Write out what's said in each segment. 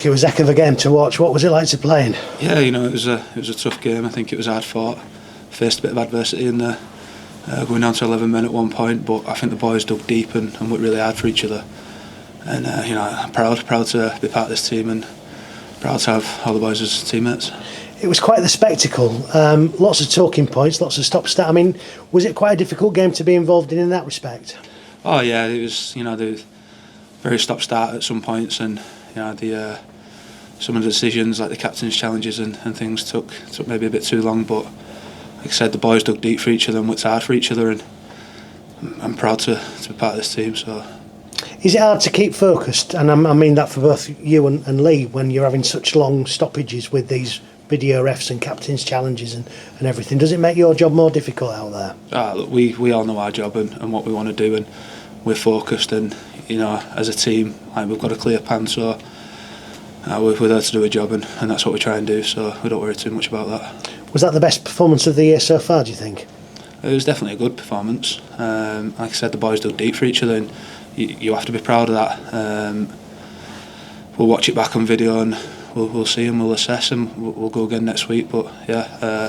It was a heck of a game to watch. What was it like to play in? Yeah, it was a tough game. I think it was hard fought. Faced a bit of adversity in there, going down to 11 men at one point. But I think the boys dug deep and worked really hard for each other. And I'm proud to be part of this team and proud to have all the boys as teammates. It was quite the spectacle. Lots of talking points, lots of stop-start. I mean, was it quite a difficult game to be involved in that respect? Oh yeah, it was. The very stop-start at some points, and some of the decisions, like the captain's challenges and things, took maybe a bit too long. But like I said, the boys dug deep for each other and worked hard for each other, and I'm proud to be part of this team. So, is it hard to keep focused? And I mean that for both you and Leigh, when you're having such long stoppages with these video refs and captain's challenges and everything. Does it make your job more difficult out there? Look, we all know our job and what we want to do, and we're focused. And as a team, we've got a clear plan. So we're there to do a job, and that's what we try and do. So we don't worry too much about that. Was that the best performance of the year so far, do you think? It was definitely a good performance. Like I said, the boys dug deep for each other, and you have to be proud of that. We'll watch it back on video and we'll see and we'll assess and we'll go again next week. But yeah, I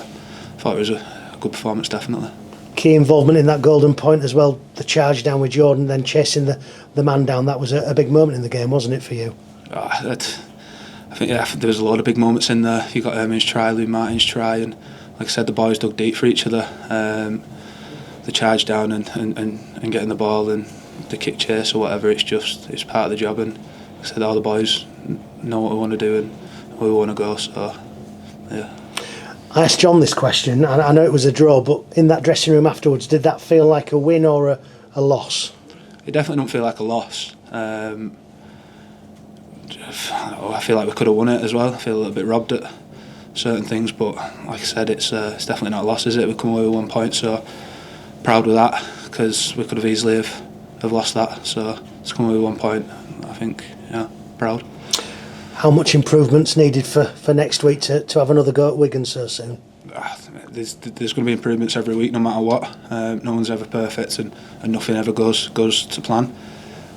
thought it was a good performance, definitely. Key involvement in that golden point as well, the charge down with Jordan, then chasing the man down. That was a big moment in the game, wasn't it, for you? I think there was a lot of big moments in there. You got Ermin's try, Lou Martin's try, and like I said, the boys dug deep for each other. The charge down and getting the ball and the kick chase or whatever, it's part of the job. And like I said, all the boys know what we want to do and where we want to go. So yeah. I asked John this question, and I know it was a draw, but in that dressing room afterwards, did that feel like a win or a loss? It definitely don't feel like a loss. I feel like we could have won it as well. I feel a little bit robbed at certain things, but like I said, it's definitely not a loss, is it? We've come away with 1 point, so proud with that, because we could have easily have lost that. So to come away with 1 point, I think, proud. How much improvement's needed for next week to have another go at Wigan so soon? There's going to be improvements every week, no matter what. No one's ever perfect, and nothing ever goes to plan.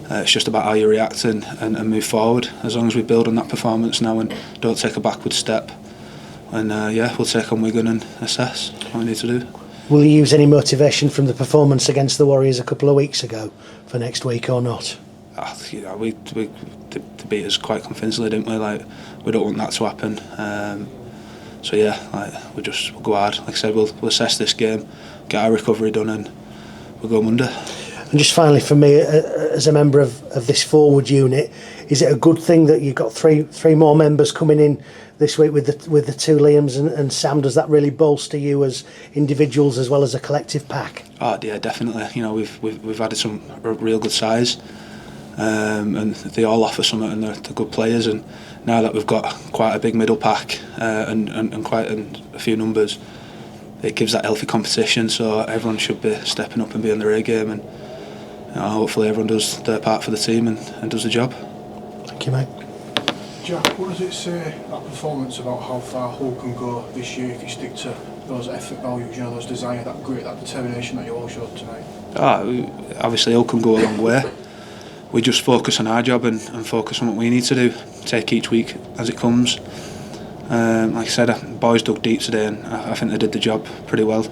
It's just about how you react and move forward. As long as we build on that performance now and don't take a backward step, and we'll take on Wigan and assess what we need to do. Will you use any motivation from the performance against the Warriors a couple of weeks ago for next week or not? We beat us quite convincingly, didn't we? We don't want that to happen. We'll go hard. Like I said, we'll assess this game, get our recovery done, and we'll go Monday. And just finally, for me, as a member of this forward unit, is it a good thing that you've got three more members coming in this week with the two Liams and Sam? Does that really bolster you as individuals as well as a collective pack? Oh yeah, definitely. We've added some real good size, and they all offer something, and they're good players. And now that we've got quite a big middle pack and quite a few numbers, it gives that healthy competition. So everyone should be stepping up and be on their A game, and hopefully everyone does their part for the team and does the job. Thank you, mate. Jack, what does it say, that performance, about how far Hull can go this year if you stick to those effort values, those desire, that grit, that determination that you all showed tonight? Obviously Hull can go a long way. We just focus on our job and focus on what we need to do, take each week as it comes. Like I said, boys dug deep today, and I think they did the job pretty well.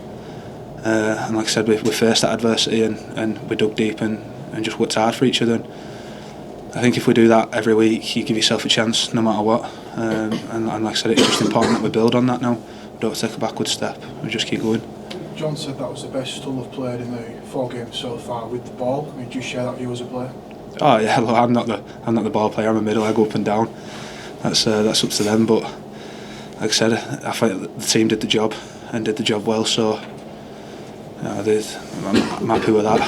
And like I said, we faced that adversity and we dug deep and just worked hard for each other. And I think if we do that every week, you give yourself a chance no matter what. And like I said, it's just important that we build on that now. We don't take a backward step, we just keep going. John said that was the best Hull have played in the 4 games so far with the ball. I mean, do you share that view as a player? Oh yeah, look, I'm not the ball player. I'm a middle. I go up and down. That's up to them. But like I said, I think the team did the job and did the job well. So I'm happy with that.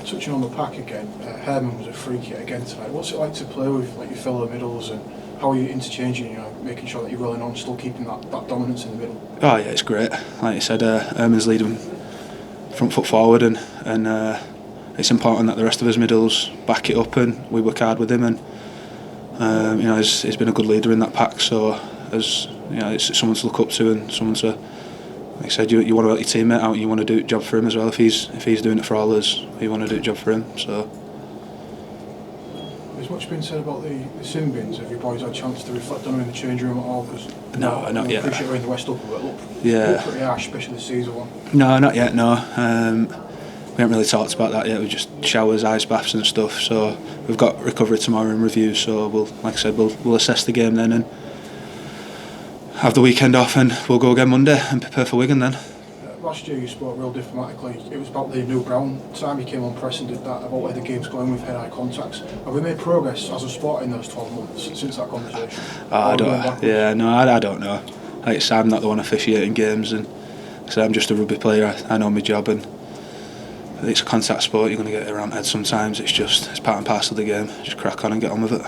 Touching on the pack again, Herman was a freak yet again tonight. What's it like to play with your fellow middles, and how are you interchanging? Making sure that you're rolling on, still keeping that dominance in the middle. Oh yeah, it's great. Like you said, Herman's leading front foot forward, and it's important that the rest of us middles back it up, and we work hard with him. And he's been a good leader in that pack. So it's someone to look up to, and someone to, like I said, you want to help your teammate out, and you want to do a job for him as well. If he's doing it for all us, you want to do a job for him. So we Has much been said about the sin bins? Have you boys had a chance to reflect on them in the change room at all? Cause, No, not yet. I appreciate we're in the West Upper, but look pretty harsh, especially the season one. No, not yet, no. We haven't really talked about that yet. We just showers, ice baths and stuff. So we've got recovery tomorrow and review. So like I said, we'll assess the game then and have the weekend off, and we'll go again Monday and prepare for Wigan then. Last year you spoke real diplomatically. It was about the new Brown time you came on press and did that, about where the game's going with head-eye contacts. Have we made progress as a sport in those 12 months since that conversation? I don't know. Like I said, I'm not the one officiating games, and so I'm just a rugby player. I know my job, and it's a contact sport. You're going to get around head sometimes. It's part and parcel of the game. Just crack on and get on with it.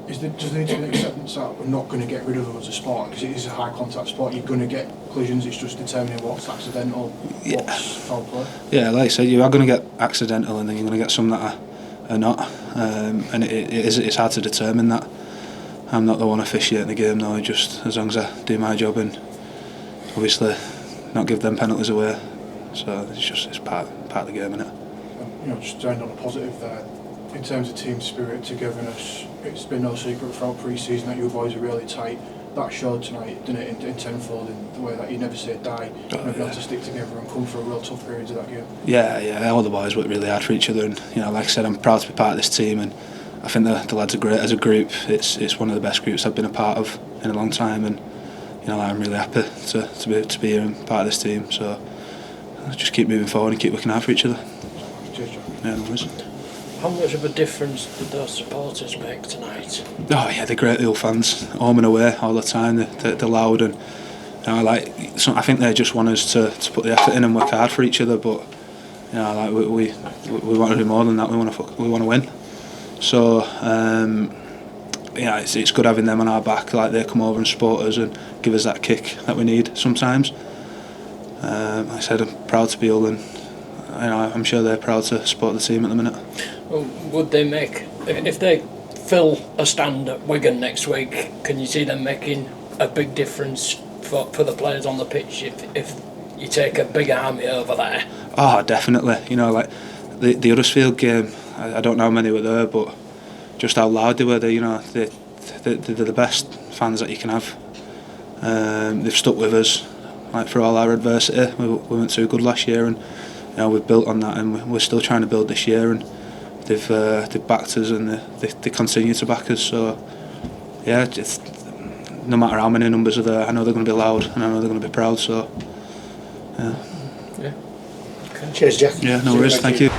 Does there need to be an acceptance that we're not going to get rid of them as a sport, because it is a high contact sport? You're going to get collisions. It's just determining what's accidental, what's foul play. Yeah, like I said, you are going to get accidental, and then you're going to get some that are not, and it's hard to determine that. I'm not the one officiating the game though. Just as long as I do my job and obviously not give them penalties away. So it's part of the game, isn't it? Just to end on a positive there, in terms of team spirit, togetherness, it's been no secret throughout pre-season that you boys are really tight. That showed tonight, didn't it, in tenfold, in the way that you never say die, never able to stick together and come through real tough periods of that game. Yeah, all the boys work really hard for each other, and like I said, I'm proud to be part of this team, and I think the lads are great as a group. It's one of the best groups I've been a part of in a long time, and I'm really happy to be here and part of this team. So just keep moving forward and keep working hard for each other. Cheers, John. Yeah, no worries. How much of a difference did those supporters make tonight? Oh yeah, they're great little fans, home and away all the time. They're loud, and I think they just want us to put the effort in and work hard for each other. But we want to do more than that. We want to win. So it's good having them on our back. Like, they come over and support us and give us that kick that we need sometimes. Like I said, I'm proud to be Hull, and I'm sure they're proud to support the team at the minute. Well, would they make, if they fill a stand at Wigan next week, can you see them making a big difference for the players on the pitch if you take a big army over there? Oh, definitely. Like the Huddersfield game, I don't know how many were there, but just how loud they were. They're the best fans that you can have. They've stuck with us, like, for all our adversity. We weren't too good last year, and we've built on that, and we're still trying to build this year. And they've backed us, and they continue to back us. So yeah, no matter how many numbers are there, I know they're going to be loud, and I know they're going to be proud. So yeah. Cheers, Jack. Yeah, no worries. Thank you.